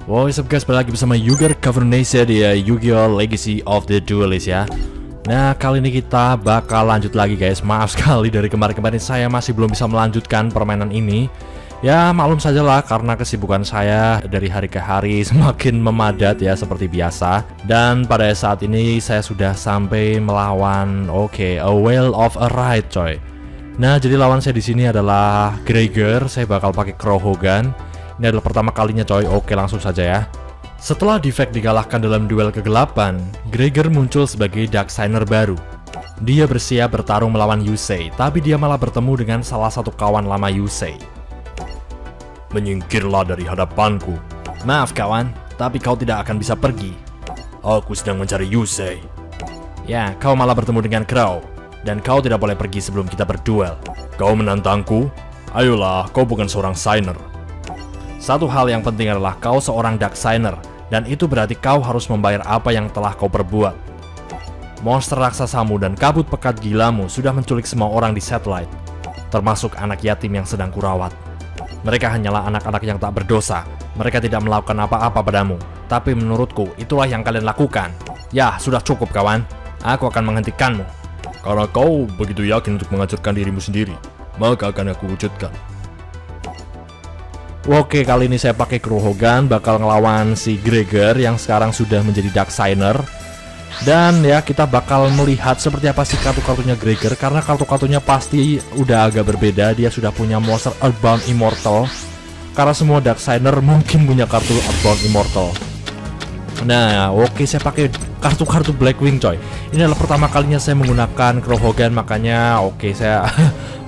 What's up guys, balik lagi bersama Yuger Cavernation di Yu-Gi-Oh! Legacy of the Duelist ya. Nah, kali ini kita bakal lanjut lagi guys. Maaf sekali dari kemarin-kemarin saya masih belum bisa melanjutkan permainan ini. Ya maklum saja lah karena kesibukan saya dari hari ke hari semakin memadat ya seperti biasa. Dan pada saat ini saya sudah sampai melawan a Whale of a Ride coy. Nah, jadi lawan saya di sini adalah Gregor. Saya bakal pakai Krohogan. Ini adalah pertama kalinya coy. Oke, langsung saja ya. Setelah Defect dikalahkan dalam duel kegelapan, Gregor muncul sebagai Dark Signer baru. Dia bersiap bertarung melawan Yusei, tapi dia malah bertemu dengan salah satu kawan lama Yusei. Menyingkirlah dari hadapanku. Maaf kawan, tapi kau tidak akan bisa pergi. Aku sedang mencari Yusei. Ya, kau malah bertemu dengan Crow. Dan kau tidak boleh pergi sebelum kita berduel. Kau menantangku? Ayolah, kau bukan seorang Signer. Satu hal yang penting adalah kau seorang Dark Signer, dan itu berarti kau harus membayar apa yang telah kau perbuat. Monster raksasamu dan kabut pekat gilamu sudah menculik semua orang di Satellite, termasuk anak yatim yang sedang kurawat. Mereka hanyalah anak-anak yang tak berdosa. Mereka tidak melakukan apa-apa padamu, tapi menurutku itulah yang kalian lakukan. Ya, sudah cukup kawan. Aku akan menghentikanmu. Karena kau begitu yakin untuk menghancurkan dirimu sendiri, maka akan aku wujudkan. Oke, kali ini saya pakai Krohogan, bakal ngelawan si Gregor yang sekarang sudah menjadi Dark Signer. Dan ya, kita bakal melihat seperti apa sih kartu-kartunya Gregor, karena kartu-kartunya pasti udah agak berbeda. Dia sudah punya monster Earthbound Immortal, karena semua Dark Signer mungkin punya kartu Earthbound Immortal. Nah, oke, saya pakai kartu-kartu Blackwing coy. Ini adalah pertama kalinya saya menggunakan Krohogan, makanya oke, saya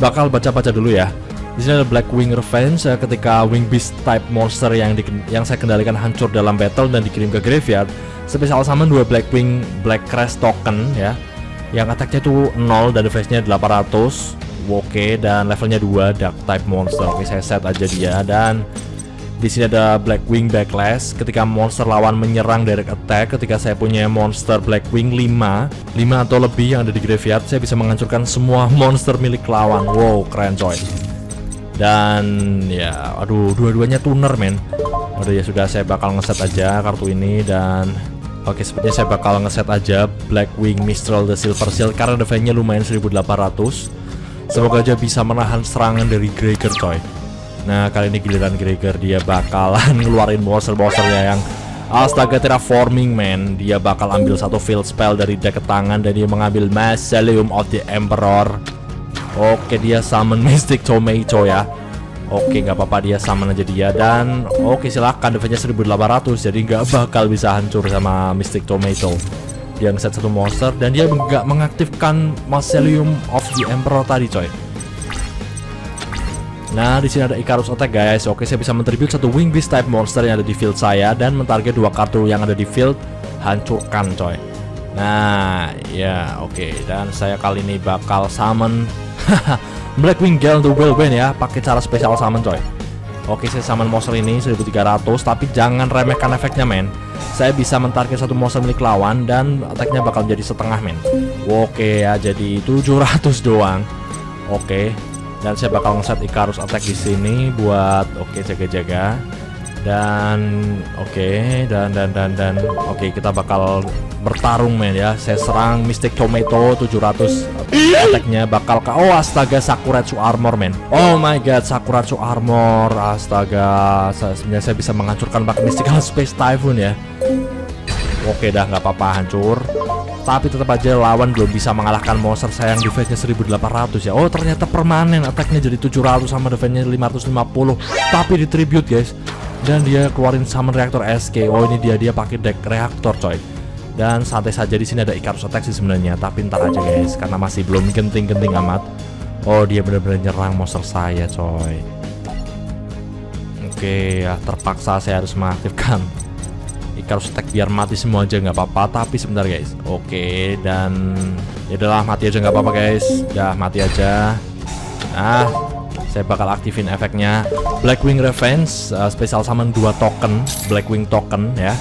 bakal baca-baca dulu ya. Di sini ada Blackwing Revenge ketika Wing Beast type monster yang saya kendalikan hancur dalam battle dan dikirim ke graveyard. Special summon 2 Blackwing Black Crest token ya. Yang attack-nya itu 0 dan defense-nya 800. Oke, dan levelnya 2 dark type monster. Oke, saya set aja dia. Dan di sini ada Blackwing Backlash ketika monster lawan menyerang direct attack. Ketika saya punya monster Blackwing 5 atau lebih yang ada di graveyard, saya bisa menghancurkan semua monster milik lawan. Wow, keren coy. Dan ya, aduh, dua-duanya tuner men. Udah ya sudah, saya bakal ngeset aja kartu ini. Dan oke, sepertinya saya bakal ngeset aja Blackwing Mistral the Silver Seal karena defense-nya lumayan 1800. Semoga aja bisa menahan serangan dari Gregor coy. Nah, kali ini giliran Gregor, dia bakalan ngeluarin monster-monsternya yang astaga terraforming man. Dia bakal ambil satu field spell dari deck ke tangan dan dia mengambil Mausoleum of the Emperor. Oke, dia summon Mystic Tomato ya. Oke, nggak apa-apa, dia summon aja dia. Dan oke, silakan, defense-nya 1800, jadi nggak bakal bisa hancur sama Mystic Tomato. Dia ngeset satu monster dan dia nggak mengaktifkan Mausoleum of the Emperor tadi coy. Nah, di sini ada Icarus Attack guys. Oke, saya bisa mentribute satu Wing Beast type monster yang ada di field saya dan mentarget 2 kartu yang ada di field, hancurkan coy. Nah, ya oke, dan saya kali ini bakal summon Blackwing Gale the Whirlwind ya, pakai cara spesial summon coy. Oke, saya summon monster ini 1300, tapi jangan remehkan efeknya men. Saya bisa mentarget satu monster milik lawan dan attack-nya bakal menjadi setengah men. Oke ya, jadi 700 doang. Oke. Dan saya bakal ngeset Icarus Attack di sini buat jaga-jaga. Dan dan oke, kita bakal bertarung men ya. Saya serang Mystic Tomato 700, attack-nya bakal ke astaga, Sakuretsu Armor men. Oh my god, Sakuretsu Armor. Astaga, sebenarnya saya bisa menghancurkan pakai Mystical Space Typhoon ya. Oke dah, nggak apa-apa, hancur. Tapi tetap aja lawan belum bisa mengalahkan monster saya yang defense-nya 1800 ya. Oh, ternyata permanen attack-nya jadi 700 sama defense-nya 550. Tapi di tribute guys. Dan dia keluarin summon reaktor SK. Oh, ini dia pakai deck reaktor coy. Dan santai saja, di sini ada Icarus Attack sih sebenarnya, tapi ntar aja guys karena masih belum genting-genting amat. Oh, dia benar-benar nyerang monster saya coy. Oke, ya terpaksa saya harus mengaktifkan Icarus Attack biar mati semua aja nggak apa-apa, tapi sebentar guys. Oke, dan ya udahlah, mati aja nggak apa-apa guys. Udah mati aja. Nah, saya bakal aktifin efeknya Blackwing Revenge, special summon 2 token Blackwing token ya.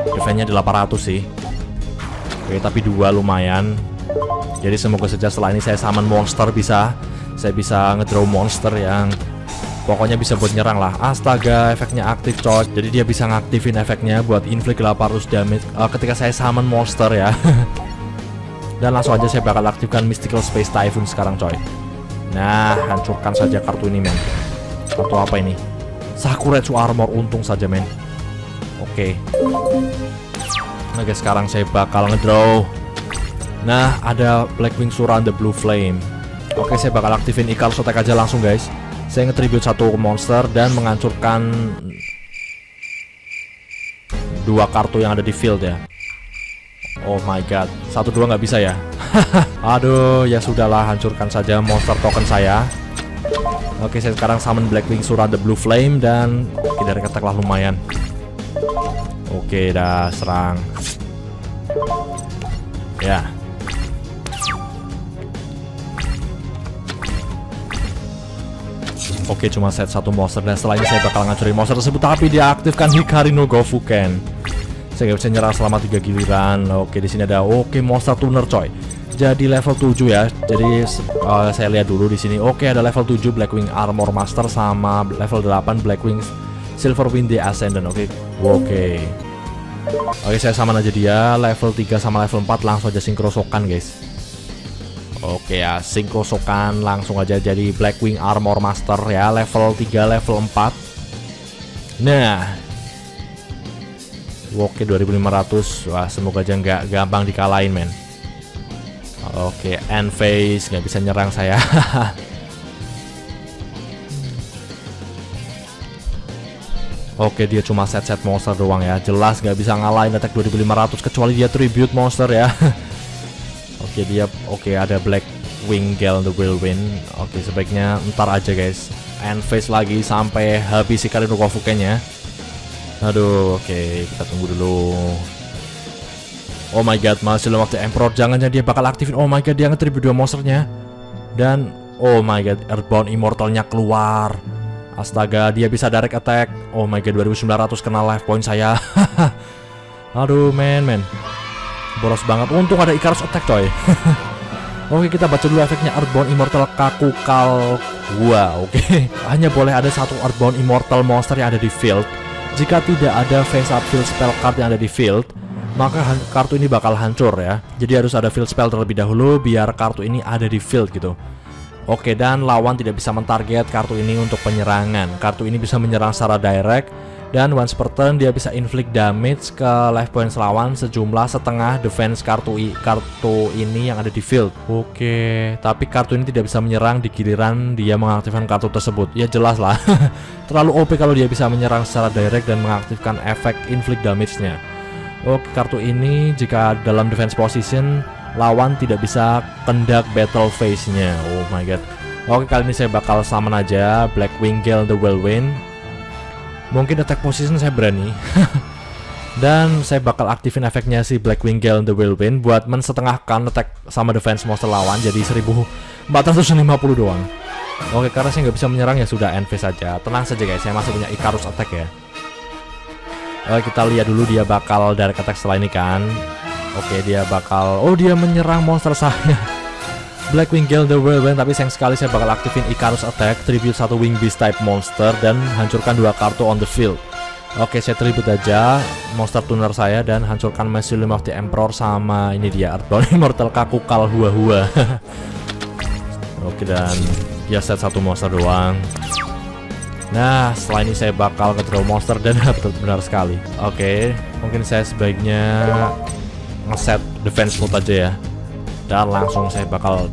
Defense-nya 800 sih. Oke, tapi 2 lumayan. Jadi semoga saja setelah ini saya summon monster saya bisa ngedraw monster yang Pokoknya bisa buat nyerang lah. Astaga, efeknya aktif coy. Jadi dia bisa ngaktifin efeknya buat inflict 800 damage ketika saya summon monster ya. Dan langsung aja saya bakal aktifkan Mystical Space Typhoon sekarang coy. Nah, hancurkan saja kartu ini men. Kartu apa ini? Sakuretsu Armor, untung saja men. Oke. Oke, sekarang saya bakal ngedraw. Nah, ada Blackwing Suran the Blue Flame. Oke, saya bakal aktifin Icarus Attack aja langsung guys. Saya nge-tribute satu monster dan menghancurkan 2 kartu yang ada di field ya. Oh my god, 1-2 nggak bisa ya. Aduh, ya sudahlah, hancurkan saja monster token saya. Oke, saya sekarang summon Blackwing Suran the Blue Flame dan oke, dari attack lah lumayan. Oke, dah serang. Ya. Oke, cuma set 1 monster dan setelah ini saya bakal ngancurin monster tersebut, tapi dia aktifkan Hikari no Gofuken. Saya nggak bisa nyerang selama 3 giliran. Oke, di sini ada monster tuner coy. Jadi level 7 ya. Jadi saya lihat dulu di sini. Oke, ada level 7 Blackwing Armor Master sama level 8 Blackwing Silverwind the Ascendant. Oke. Oke, saya samain aja dia level 3 sama level 4, langsung aja sinkrosokan guys. Oke ya, sinkrosokan langsung aja jadi Blackwing Armor Master ya, level 3 level 4. Nah. Oke, 2500. Wah, semoga aja nggak gampang dikalahin men. Oke, end phase nggak bisa nyerang saya. Oke, dia cuma set monster doang ya. Jelas nggak bisa ngalahin attack 2500 kecuali dia tribute monster ya. Oke, ada Blackwing Gale the Whirlwind. Oke, sebaiknya ntar aja guys. End phase lagi sampai habis Hikari no Gofuken-nya. Aduh, oke, kita tunggu dulu. Oh my god, masih waktu Emperor, jangan dia bakal aktifin. Oh my god, dia nge-tribute 2 monsternya. Dan oh my god, Earthbound Immortal-nya keluar. Astaga, dia bisa direct attack. Oh my god, 2900 kena life point saya. Aduh, men. Boros banget. Untung ada Icarus attack coy. Oke, kita baca dulu efeknya Earthbound Immortal Kakukal gua. Oke. Hanya boleh ada 1 Earthbound Immortal monster yang ada di field. Jika tidak ada face up field spell card yang ada di field, maka kartu ini bakal hancur ya. Jadi harus ada field spell terlebih dahulu biar kartu ini ada di field gitu. Oke, dan lawan tidak bisa mentarget kartu ini untuk penyerangan. Kartu ini bisa menyerang secara direct, dan once per turn dia bisa inflict damage ke life points lawan sejumlah setengah defense kartu ini yang ada di field. Oke, tapi kartu ini tidak bisa menyerang di giliran dia mengaktifkan kartu tersebut. Ya jelas lah. Terlalu OP kalau dia bisa menyerang secara direct dan mengaktifkan efek inflict damage-nya. Oke, kartu ini jika dalam defense position lawan tidak bisa conduct battle phase-nya. Oh my god. Oke, kali ini saya bakal summon aja Blackwing Gale the Whirlwind. Mungkin attack position saya berani. Dan saya bakal aktifin efeknya si Blackwing Gale the Whirlwind buat mensetengahkan attack sama defense monster lawan jadi 1450 doang. Oke, karena saya nggak bisa menyerang ya sudah end phase saja. Tenang saja guys, saya masih punya Icarus attack ya. Oke, kita lihat dulu dia bakal direct attack setelah ini kan. Oke, dia bakal dia menyerang monster saya. Blackwing Gale the Whirlwind, tapi sayang sekali saya bakal aktifin Icarus attack, tribute 1 Wing Beast type monster dan hancurkan 2 kartu on the field. Oke, saya tribute aja monster tuner saya dan hancurkan Mausoleum of the Emperor sama ini dia Earthbound Immortal Kakukal Hua. Oke, dan dia set 1 monster doang. Nah, setelah ini saya bakal nge-draw monster dan benar sekali. Oke, mungkin saya sebaiknya nge-set defense mode aja ya. Dan langsung saya bakal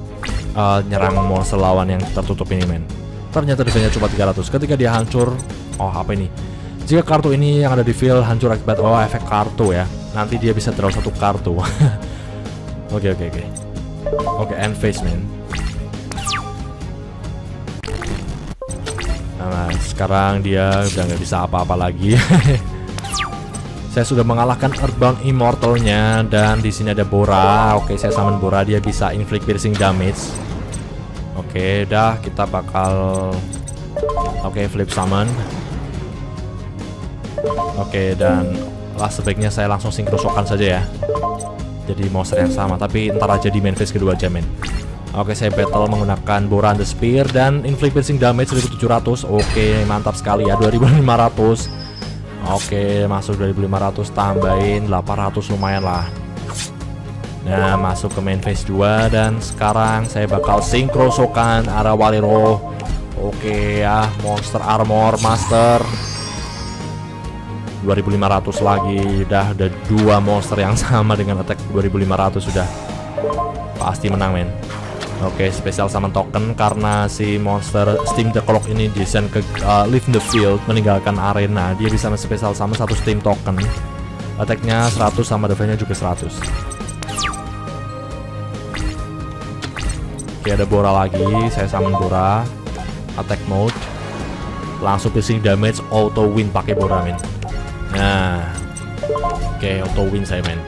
nyerang monster lawan yang tertutup ini men. Ternyata defense-nya cuma 300. Ketika dia hancur, apa ini? Jika kartu ini yang ada di field hancur akibat efek kartu ya, nanti dia bisa draw 1 kartu. Oke, end phase men. Nah, sekarang dia udah nggak bisa apa-apa lagi. Saya sudah mengalahkan Earthbound Immortal-nya dan di sini ada Bora. Oke, saya summon Bora, dia bisa inflict piercing damage. Oke, dah kita bakal flip summon. Oke, dan sebaiknya saya langsung sinkrosokan saja ya. Jadi monster yang sama, tapi ntar aja di main phase kedua aja men. Oke, saya battle menggunakan Bora and the Spear dan inflict piercing damage 1700 2700. Oke, mantap sekali ya, 2500. Oke, masuk 2500, tambahin 800, lumayan lah. Nah, masuk ke main phase 2 dan sekarang saya bakal sinkrosokan Arawalero. Oke ya, monster armor master 2500 lagi. Udah ada 2 monster yang sama dengan attack 2500, sudah pasti menang men. Oke, special summon token karena si monster Steam the Clock ini desain ke leave the field, meninggalkan arena. Dia bisa special summon 1 Steam token. Attack-nya 100 sama defense-nya juga 100. Oke, ada Bora lagi. Saya summon Bora. Attack mode. Langsung piercing damage, auto win pakai Bora men. Nah. Oke, auto win saya men.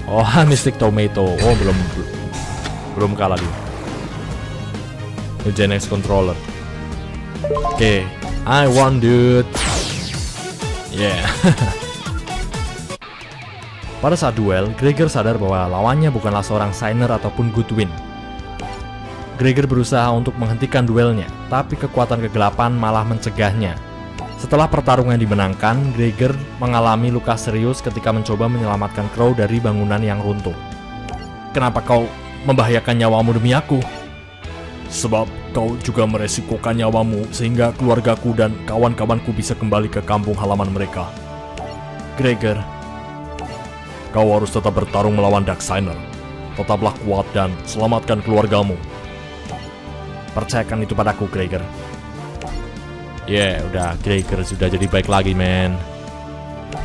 Oh, Mystic Tomato. Oh, belum kalah dia. Gen X controller. Oke, I won dude. Yeah. Pada saat duel, Gregor sadar bahwa lawannya bukanlah seorang Signer ataupun Goodwin. Gregor berusaha untuk menghentikan duelnya, tapi kekuatan kegelapan malah mencegahnya. Setelah pertarungan dimenangkan, Gregor mengalami luka serius ketika mencoba menyelamatkan Crow dari bangunan yang runtuh. Kenapa kau membahayakan nyawamu demi aku? Sebab kau juga meresikokan nyawamu sehingga keluargaku dan kawan-kawanku bisa kembali ke kampung halaman mereka. Gregor, kau harus tetap bertarung melawan Darksigner. Tetaplah kuat dan selamatkan keluargamu. Percayakan itu padaku, Gregor. Udah, Gregor sudah jadi baik lagi, men.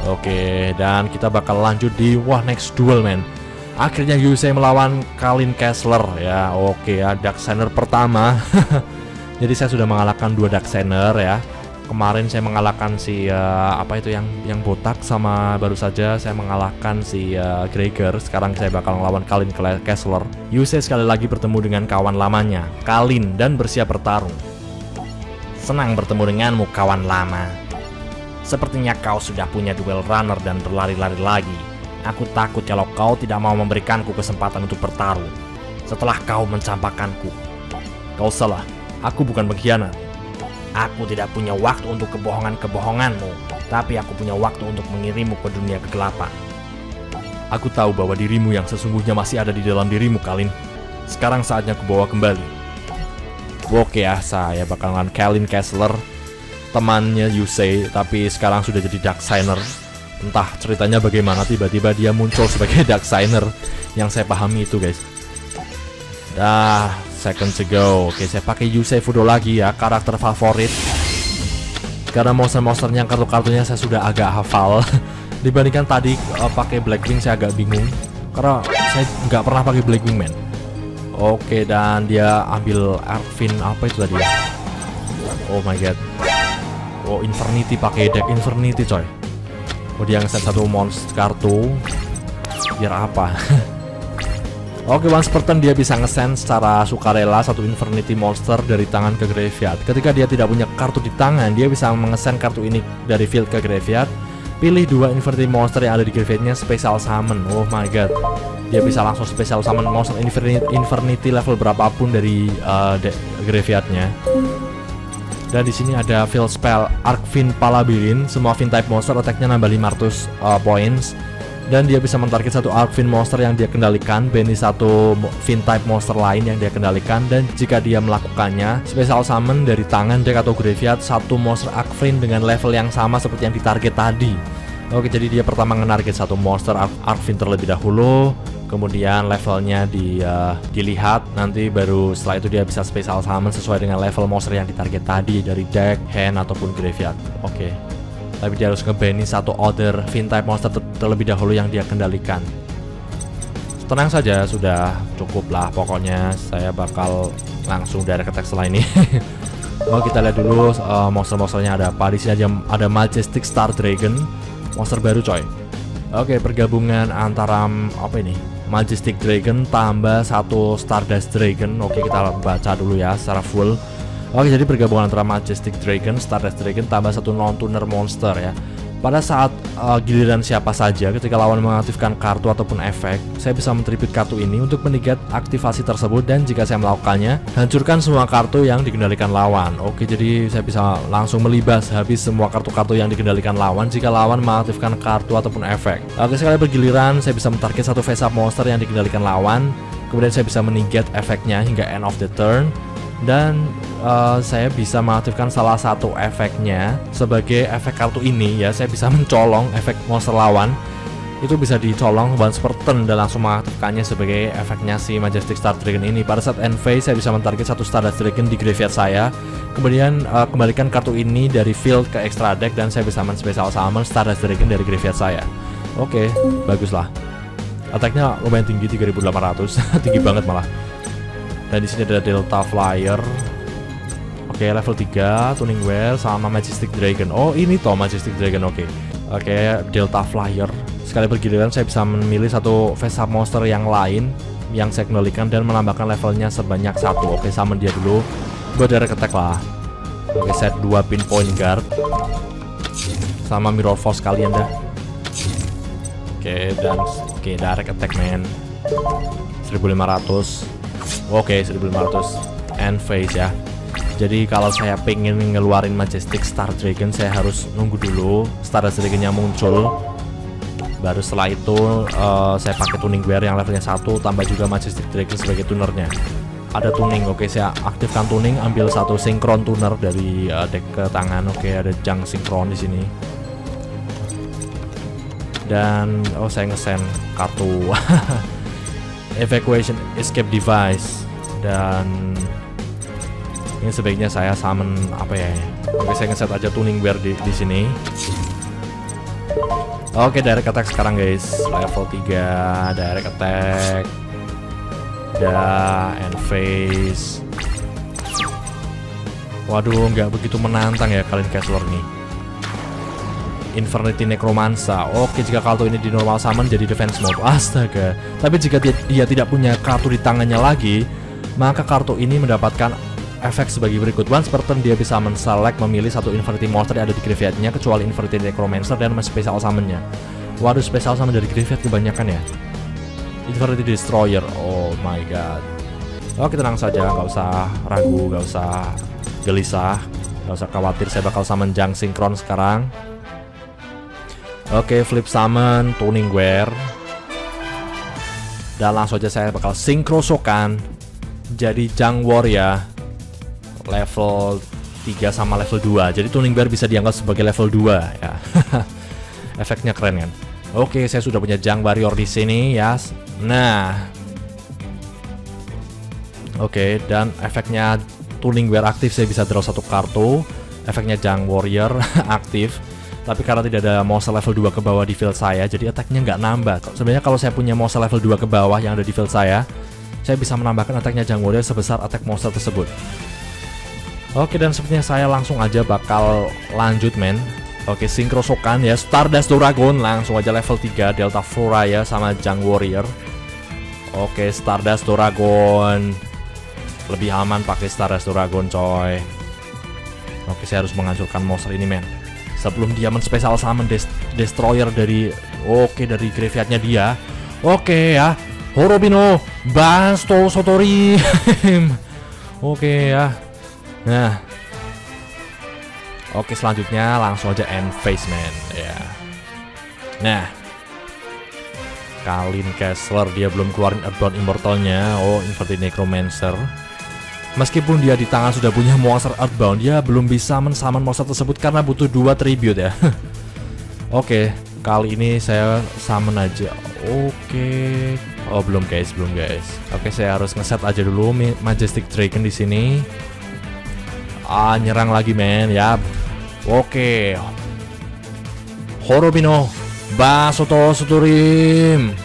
Oke, dan kita bakal lanjut di next duel, men. Akhirnya Yusei melawan Kalin Kessler ya. Oke ya, Darksigner pertama. Jadi saya sudah mengalahkan 2 Darksigner ya. Kemarin saya mengalahkan si apa itu yang botak, sama baru saja saya mengalahkan si Gregor. Sekarang saya bakal melawan Kalin Kessler. Yusei sekali lagi bertemu dengan kawan lamanya, Kalin, dan bersiap bertarung. Senang bertemu denganmu, kawan lama. Sepertinya kau sudah punya duel runner dan berlari-lari lagi. Aku takut kalau kau tidak mau memberikanku kesempatan untuk bertarung setelah kau mencampakkanku. Kau salah, aku bukan pengkhianat. Aku tidak punya waktu untuk kebohongan-kebohonganmu, tapi aku punya waktu untuk mengirimmu ke dunia kegelapan. Aku tahu bahwa dirimu yang sesungguhnya masih ada di dalam dirimu, Kalin. Sekarang saatnya kubawa kembali. Oke ya, saya bakal ngelawan Kalin Kessler, temannya Yusei, tapi sekarang sudah jadi Darksigner. Entah ceritanya bagaimana tiba-tiba dia muncul sebagai Darksigner. Yang saya pahami itu, guys. Second to go. Oke, saya pakai Yusei Fudo lagi ya, karakter favorit. Karena monster-monsternya, kartu-kartunya saya sudah agak hafal. Dibandingkan tadi pakai Blackwing, saya agak bingung karena saya nggak pernah pakai Blackwing, man. Oke, dan dia ambil Arvin apa itu tadi ya? Oh my god. Oh, Infernity, pakai deck Infernity, coy. Oh, dia ngeset 1 monster kartu. Biar apa? Oke, once per turn dia bisa nge-send secara sukarela 1 Infernity monster dari tangan ke graveyard. Ketika dia tidak punya kartu di tangan, dia bisa nge-send kartu ini dari field ke graveyard. Pilih 2 Infernity monster yang ada di graveyardnya, special summon. Oh my god. Dia bisa langsung special summon monster Infernity level berapapun dari graveyardnya. Dan di sini ada field spell Arcfin Palabirin. Semua Fin type monster attack-nya nambah 500 points. Dan dia bisa mentarget 1 Arcfin monster yang dia kendalikan, bani 1 Fin type monster lain yang dia kendalikan. Dan jika dia melakukannya, special summon dari tangan, deck atau graveyard 1 monster Arcfin dengan level yang sama seperti yang ditarget tadi. Oke, jadi dia pertama nge-target 1 monster Arcfin terlebih dahulu. Kemudian levelnya dilihat, nanti baru setelah itu dia bisa special summon sesuai dengan level monster yang ditarget tadi dari deck, hand, ataupun graveyard. Oke. Tapi dia harus nge-banning 1 other Fin type monster terlebih dahulu yang dia kendalikan. Tenang saja, sudah cukup lah. Pokoknya saya bakal langsung direct attack setelah ini. Oh, kita lihat dulu monster-monsternya ada apa. Di sini ada Majestic Star Dragon, monster baru, coy. Oke, pergabungan antara apa ini? Majestic Dragon tambah 1 Stardust Dragon. Oke, kita baca dulu ya secara full. Oke, jadi pergabungan antara Majestic Dragon, Stardust Dragon tambah 1 non-tuner monster ya. Pada saat giliran siapa saja ketika lawan mengaktifkan kartu ataupun efek, saya bisa men-tribute kartu ini untuk menegat aktivasi tersebut, dan jika saya melakukannya, hancurkan semua kartu yang dikendalikan lawan. Oke, jadi saya bisa langsung melibas habis semua kartu-kartu yang dikendalikan lawan jika lawan mengaktifkan kartu ataupun efek. Oke, sekali bergiliran saya bisa mentarget satu face up monster yang dikendalikan lawan, kemudian saya bisa menegat efeknya hingga end of the turn, dan saya bisa mengaktifkan salah satu efeknya sebagai efek kartu ini ya. Saya bisa mencolong efek monster lawan, itu bisa dicolong once per turn dan langsung mengaktifkannya sebagai efeknya si Majestic Star Dragon ini. Pada saat end phase saya bisa mentarget satu Stardust Dragon di graveyard saya, kemudian kembalikan kartu ini dari field ke extra deck, dan saya bisa men-special summon Stardust Dragon dari graveyard saya. Oke, baguslah. Attack-nya lumayan tinggi, 3800. Tinggi banget malah. Dan di sini ada Delta Flyer. Oke, level 3 Tuning Well sama Majestic Dragon. Oh, ini toh Majestic Dragon. Oke, Delta Flyer. Sekali bergiliran saya bisa memilih satu face up monster yang lain yang saya kendalikan dan menambahkan levelnya sebanyak 1. Oke, summon dia dulu buat direct attack lah. Oke, set 2 pinpoint guard sama Mirror Force kalian dah. Oke, dan direct attack man. 1500. Oke, 1500 end phase ya. Jadi kalau saya pengen ngeluarin Majestic Star Dragon, saya harus nunggu dulu Stardust Dragonnya muncul. Baru setelah itu saya pakai Tuning Bear yang levelnya 1, tambah juga Majestic Dragon sebagai tunernya. Ada tuning, oke, saya aktifkan tuning, ambil satu Synchron tuner dari deck ke tangan. Oke, ada Jang Synchron di sini. Dan saya nge-send kartu Evacuation Escape Device, dan ini sebaiknya saya summon apa ya? Oke, saya ngeset aja Tuning Bear di sini. Oke, direct attack sekarang guys, level 3 direct attack. End phase. Waduh, nggak begitu menantang ya kalian Kessler nih. Infernity Necromancer. Oke, jika kartu ini di normal summon jadi defense mode. Astaga. Tapi jika dia tidak punya kartu di tangannya lagi, maka kartu ini mendapatkan efek sebagai berikut. Once per turn dia bisa men-select memilih satu Infernity monster yang ada di graveyardnya kecuali Infernity Necromancer dan special summonnya. Waduh, special summon dari graveyard kebanyakan ya. Infernity Destroyer. Oh my god. Oke, tenang saja, nggak usah ragu, nggak usah gelisah, nggak usah khawatir. Saya bakal summon Jang Synchron sekarang. Oke, flip summon Tuning Wear. Dan langsung aja saya bakal Synchro Shokan jadi Jang Warrior level 3 sama level 2. Jadi Tuning Bear bisa dianggap sebagai level 2 ya. Efeknya keren kan? Oke, saya sudah punya Jang Warrior di sini ya. Nah. Oke, dan efeknya Tuning Bear aktif, saya bisa draw satu kartu. Efeknya Jang Warrior aktif. Tapi karena tidak ada monster level 2 ke bawah di field saya, jadi attack-nya nggak nambah. Sebenarnya kalau saya punya monster level 2 ke bawah yang ada di field saya bisa menambahkan attack-nya Jang Warrior sebesar attack monster tersebut. Oke, dan sepertinya saya langsung aja bakal lanjut men. Oke, Synchro Shokan ya, Stardust Dragon, langsung aja level 3 Delta Flora ya sama Jang Warrior. Oke, Stardust Dragon. Lebih aman pakai Stardust Dragon coy. Oke, saya harus menghancurkan monster ini men. Sebelum dia men-special summon Destroyer dari dari graveyardnya dia. Oke ya, Horobino Basto Sotori. Oke ya. Nah. Oke, selanjutnya langsung aja end phase man ya. Nah. Kalin Kessler dia belum keluarin Earthbound Immortalnya. Infernity Necromancer. Meskipun dia di tangan sudah punya monster Earthbound, dia belum bisa men-summon monster tersebut karena butuh 2 tribute ya. Oke, kali ini saya summon aja. Oke. Belum guys. Oke, saya harus ngeset aja dulu Majestic Dragon di sini. Nyerang lagi men ya. Oke. Horobino Basoto Suturim.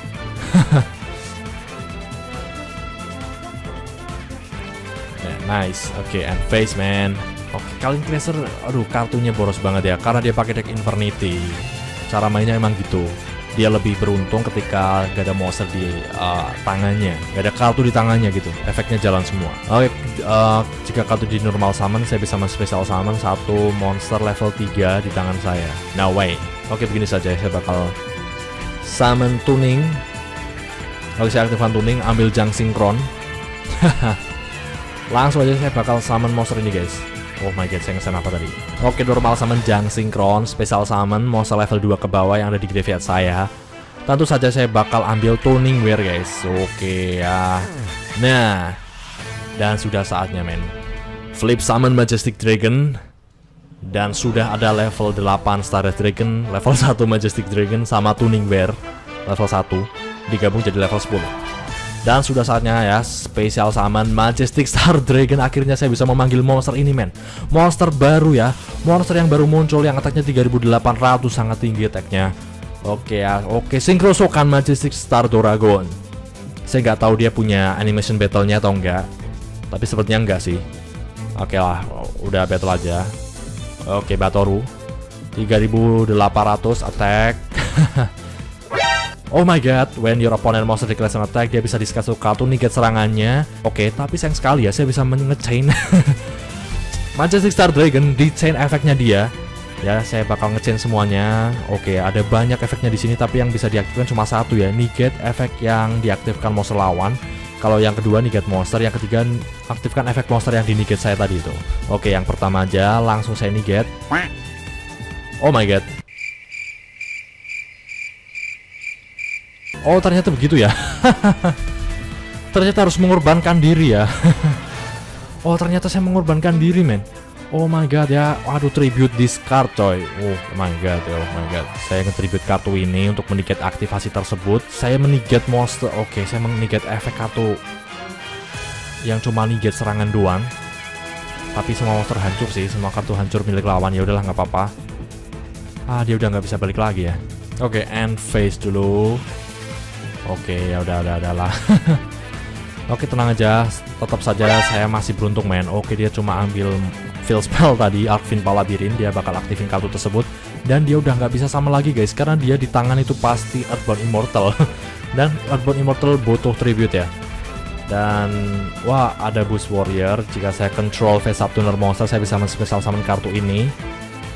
Nice, oke, end phase man. Oke, Kalin Kessler, aduh kartunya boros banget ya, karena dia pakai deck Infernity. Cara mainnya emang gitu. Dia lebih beruntung ketika gak ada monster di tangannya, gak ada kartu di tangannya gitu. Efeknya jalan semua. Oke, jika kartu di normal summon, saya bisa men-special summon satu monster level 3 di tangan saya. No way. Oke, begini saja, saya bakal summon tuning. Oke, saya aktifkan tuning, ambil jang sinkron. Langsung aja saya bakal summon monster ini guys. Oh my god, saya ngesen apa tadi? Oke, normal summon jang sinkron, special summon monster level 2 ke bawah yang ada di graveyard saya. Tentu saja saya bakal ambil tuning wear guys. Oke ya. Nah, dan sudah saatnya men. Flip summon Majestic Dragon. Dan sudah ada level 8 Stardust Dragon, level 1 Majestic Dragon sama tuning wear level 1 digabung jadi level 10. Dan sudah saatnya ya, special summon Majestic Star Dragon. Akhirnya saya bisa memanggil monster ini men. Monster baru ya, monster yang baru muncul yang attacknya 3800, sangat tinggi attacknya. Oke ya, oke, Synchro Shokan Majestic Star Dragon. Saya nggak tahu dia punya animation battle-nya atau enggak, tapi sepertinya enggak sih. Oke lah, udah battle aja. Oke, Batoru 3800 attack. Oh my god, when your opponent monster declares an attack, dia bisa discard kartu negate serangannya. Oke, tapi sayang sekali ya, saya bisa nge-chain Majestic Star Dragon di chain efeknya dia. Ya, saya bakal nge-chain semuanya. Oke, ada banyak efeknya di sini, tapi yang bisa diaktifkan cuma satu ya, negate efek yang diaktifkan monster lawan. Kalau yang kedua negate monster, yang ketiga aktifkan efek monster yang di negate saya tadi itu. Oke, yang pertama aja langsung saya negate. Oh my god. Oh, ternyata begitu ya. Ternyata harus mengorbankan diri ya. Oh, ternyata saya mengorbankan diri, men. Oh my god ya. Waduh, tribute discard coy. Oh my god ya, oh my god. Saya nge-tribute kartu ini untuk menegate aktivasi tersebut. Saya menegate monster. Oke, saya menegate efek kartu yang cuma negate serangan doang. Tapi semua monster hancur sih, semua kartu hancur milik lawan. Ya udahlah, nggak apa-apa. Ah, dia udah nggak bisa balik lagi ya. Oke, end phase dulu. Oke, ya udahlah. Oke, tenang aja. Tetap saja saya masih beruntung, men. Oke, dia cuma ambil field spell tadi, Arcfin Palabirin. Dia bakal aktifin kartu tersebut. Dan dia udah nggak bisa sama lagi, guys. Karena dia di tangan itu pasti Earthbound Immortal. Dan Earthbound Immortal butuh tribute ya. Dan, wah, ada Boost Warrior. Jika saya control face up tuner monster, saya bisa men-special summon kartu ini.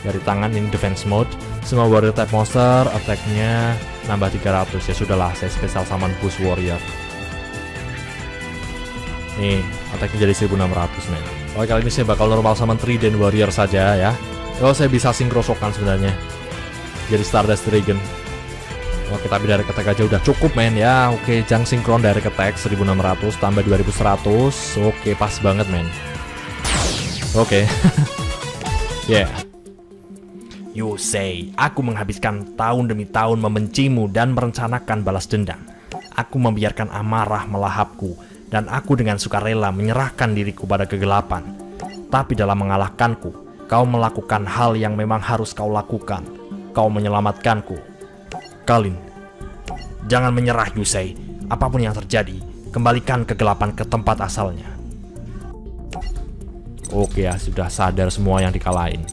Dari tangan, ini defense mode. Semua warrior type monster attack-nya nambah 300. Ya sudahlah, saya special summon Boost Warrior. Nih, attack-nya jadi 1600 men. Oke, kali ini saya bakal normal summon Trident Warrior saja ya. Kalau saya bisa Synchro Shokan sebenarnya jadi Stardust Dragon. Oke, tapi direct attack aja udah cukup men ya. Oke, Jang Synchron direct attack 1600 tambah 2100. Oke, pas banget men. Oke. Yeah. You say, aku menghabiskan tahun demi tahun membencimu dan merencanakan balas dendam. Aku membiarkan amarah melahapku, dan aku dengan sukarela menyerahkan diriku pada kegelapan. Tapi dalam mengalahkanku, kau melakukan hal yang memang harus kau lakukan. Kau menyelamatkanku. Kalin, jangan menyerah Yusei. Apapun yang terjadi, kembalikan kegelapan ke tempat asalnya. Oke ya, sudah sadar semua yang dikalahin.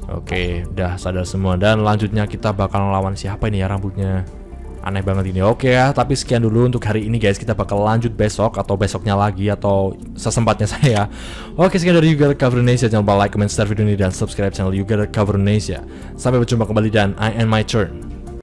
Oke, udah sadar semua. Dan lanjutnya kita bakal ngelawan siapa ini ya, rambutnya aneh banget ini. Oke ya, tapi sekian dulu untuk hari ini guys. Kita bakal lanjut besok atau besoknya lagi atau sesempatnya saya. Oke, sekian dari Yuga Cover Indonesia. Jangan lupa like, comment, share video ini dan subscribe channel Yuga Cover Indonesia. Sampai berjumpa kembali dan I end my turn.